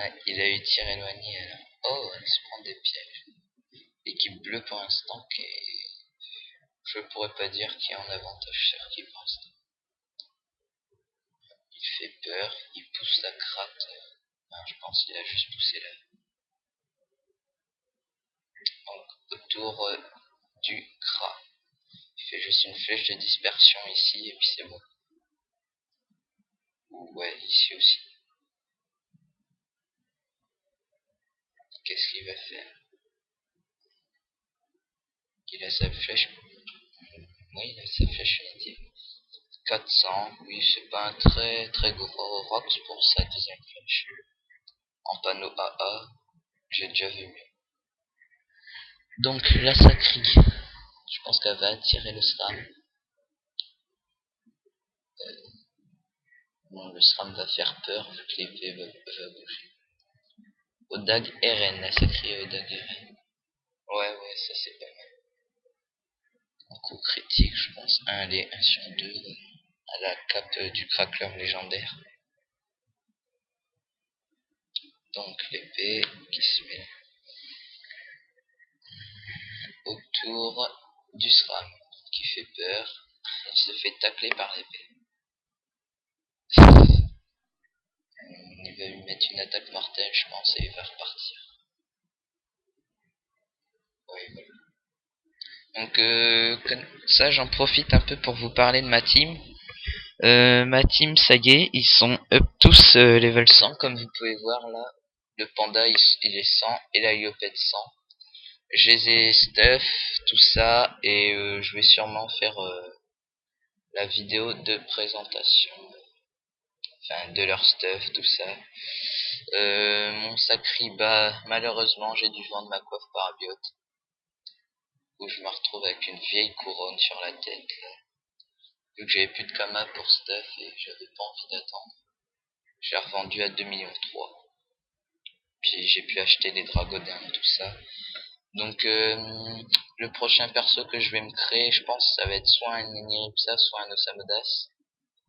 Ah, il a eu tir éloigné alors. Oh, elle se prend des pièges. L'équipe bleue pour l'instant qui est... Je pourrais pas dire qui est en avantage sur qui pour l'instant. Il fait peur, il pousse la cratte. Non, je pense qu'il a juste poussé là. Donc autour du Kra. Il fait juste une flèche de dispersion ici et puis c'est bon. Ou ouais, ici aussi. Qu'est-ce qu'il va faire? Il a sa flèche. Oui, il a sa flèche unitive. 400, oui, c'est pas un très gros rocks pour sa deuxième flèche. En panneau AA, j'ai déjà vu mieux. Donc là ça crie. Je pense qu'elle va attirer le SRAM. Bon, le SRAM va faire peur vu que l'épée va bouger. Odag RN, elle s'écrit Odag RN. Ouais, ça c'est pas mal. En coup critique, je pense. Un aller, 1 sur 2. À la cape du craqueur légendaire. Donc l'épée qui se met autour du SRAM qui fait peur. Il se fait tacler par l'épée. Il va lui mettre une attaque mortelle, je pense, et il va repartir. Oui, voilà. Donc comme ça, j'en profite un peu pour vous parler de ma team. Ma team Sage, ils sont up tous level 100, comme vous pouvez voir là. Le panda, il est 100, et la Yopet 100. Je les ai stuff, tout ça, et je vais sûrement faire la vidéo de présentation. Enfin, de leur stuff, tout ça. Mon sacri, bah, malheureusement, j'ai dû vendre ma coiffe parabiote. Où je me retrouve avec une vieille couronne sur la tête. Là. Vu que j'avais plus de kama pour stuff et j'avais pas envie d'attendre. J'ai revendu à 2,3 millions. Puis j'ai pu acheter des dragodins, tout ça. Donc le prochain perso que je vais me créer, je pense, ça va être soit un Niripsa, soit un Osamodas.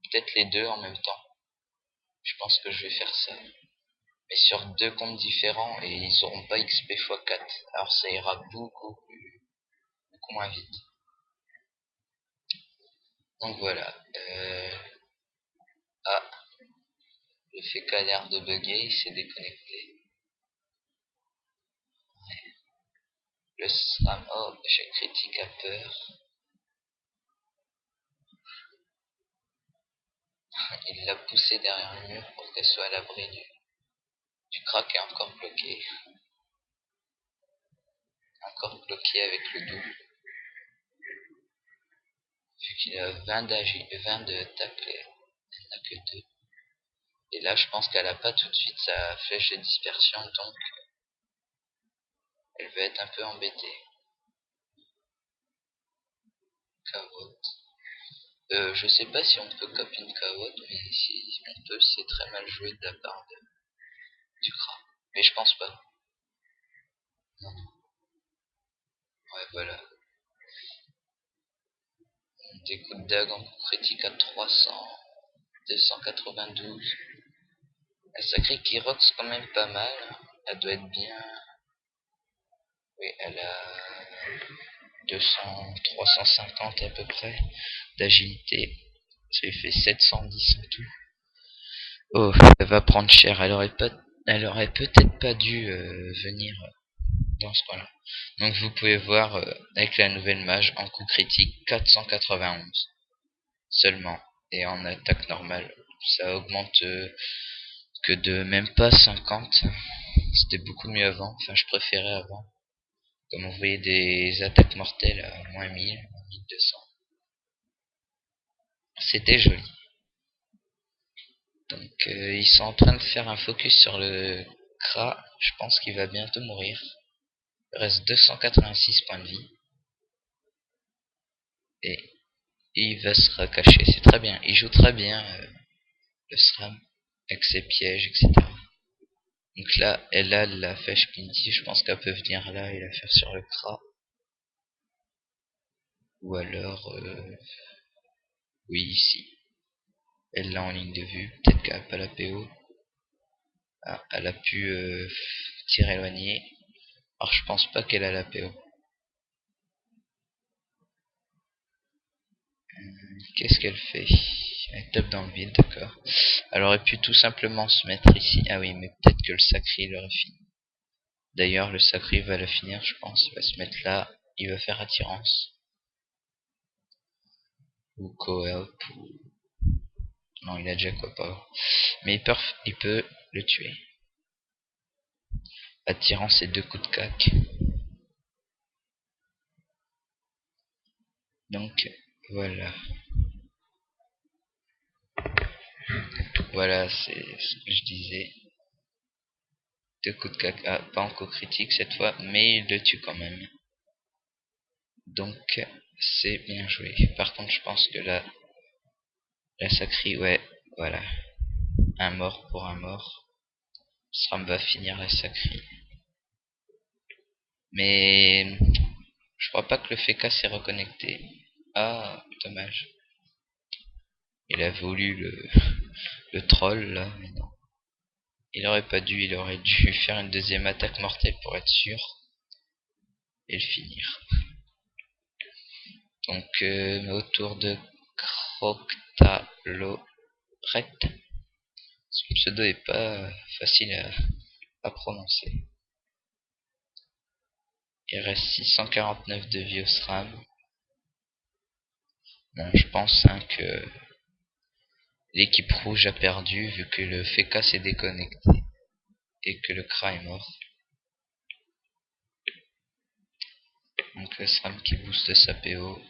Peut-être les deux en même temps. Je pense que je vais faire ça. Mais sur deux comptes différents et ils auront pas XP x4. Alors ça ira beaucoup moins vite. Donc voilà. Ah, le FK a l'air de bugger, il s'est déconnecté. Le SRAM, oh, échec critique a peur. Il l'a poussé derrière le mur pour qu'elle soit à l'abri du crack est encore bloqué. Encore bloqué avec le double. Vu qu'il a 20 de tacle, elle n'a que 2. Et là, je pense qu'elle a pas tout de suite sa flèche de dispersion, donc elle va être un peu embêtée. Carotte. Je sais pas si on peut cop une carotte, mais si on peut, c'est très mal joué de la part du crack. Mais je pense pas. Non. Ouais, voilà. Des coups de dague en critique à 300, 292. La sacrée Kirox quand même pas mal. Elle doit être bien. Oui, elle a 200, 350 à peu près d'agilité. Ça lui fait 710 en tout. Oh, elle va prendre cher. Elle aurait peut-être pas dû venir dans ce coin-là. Donc vous pouvez voir avec la nouvelle mage en coup critique 491 seulement. Et en attaque normale, ça augmente que de même pas 50. C'était beaucoup mieux avant. Enfin, je préférais avant. Comme on voyait des attaques mortelles à moins 1000, moins 1200. C'était joli. Donc ils sont en train de faire un focus sur le Kra. Je pense qu'il va bientôt mourir. Il reste 286 points de vie. Et il va se recacher. C'est très bien. Il joue très bien le SRAM avec ses pièges, etc. Donc là, elle a la flèche Pinty. Je pense qu'elle peut venir là et la faire sur le Kra. Ou alors, oui, ici. Elle l'a en ligne de vue. Peut-être qu'elle n'a pas la PO. Ah, elle a pu tir éloigné. Alors je pense pas qu'elle a la PO. Qu'est-ce qu'elle fait? Elle tape dans le vide, d'accord. Elle aurait pu tout simplement se mettre ici. Ah oui, mais peut-être que le sacré l'aurait fini. D'ailleurs, le sacré va le finir, je pense. Il va se mettre là. Il va faire attirance. Ou co-op. Non, il a déjà co-power. Mais il peut le tuer. Attirance et 2 coups de cac. Donc, voilà. Voilà, c'est ce que je disais. 2 coups de cac. Ah, pas encore critique cette fois, mais il le tue quand même. Donc, c'est bien joué. Par contre, je pense que là, la sacrée, ouais, voilà. Un mort pour un mort. Sram va finir la sacrée. Mais je crois pas que le Feka s'est reconnecté. Ah, dommage. Il a voulu le troll là, mais non. Il aurait pas dû, il aurait dû faire une deuxième attaque mortelle pour être sûr et le finir. Donc autour de Croctaloret. Son pseudo est pas facile à prononcer. Il reste 649 de vie au SRAM. Bon, je pense que l'équipe rouge a perdu vu que le Feka s'est déconnecté et que le Kra est mort. Donc le SRAM qui booste sa PO.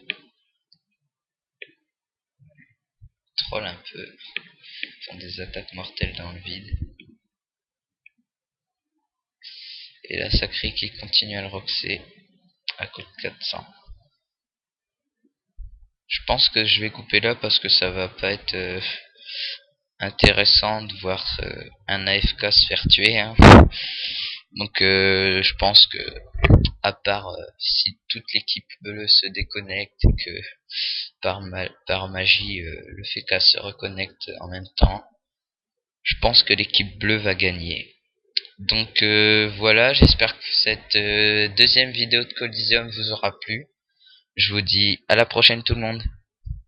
Troll un peu. Font des attaques mortelles dans le vide. Et la sacrée qui continue à le roxer à coup de 400. Je pense que je vais couper là parce que ça va pas être intéressant de voir un AFK se faire tuer. Hein. Donc je pense que à part si toute l'équipe bleue se déconnecte et que par magie le FK se reconnecte en même temps, je pense que l'équipe bleue va gagner. Donc voilà, j'espère que cette deuxième vidéo de Coliseum vous aura plu. Je vous dis à la prochaine tout le monde.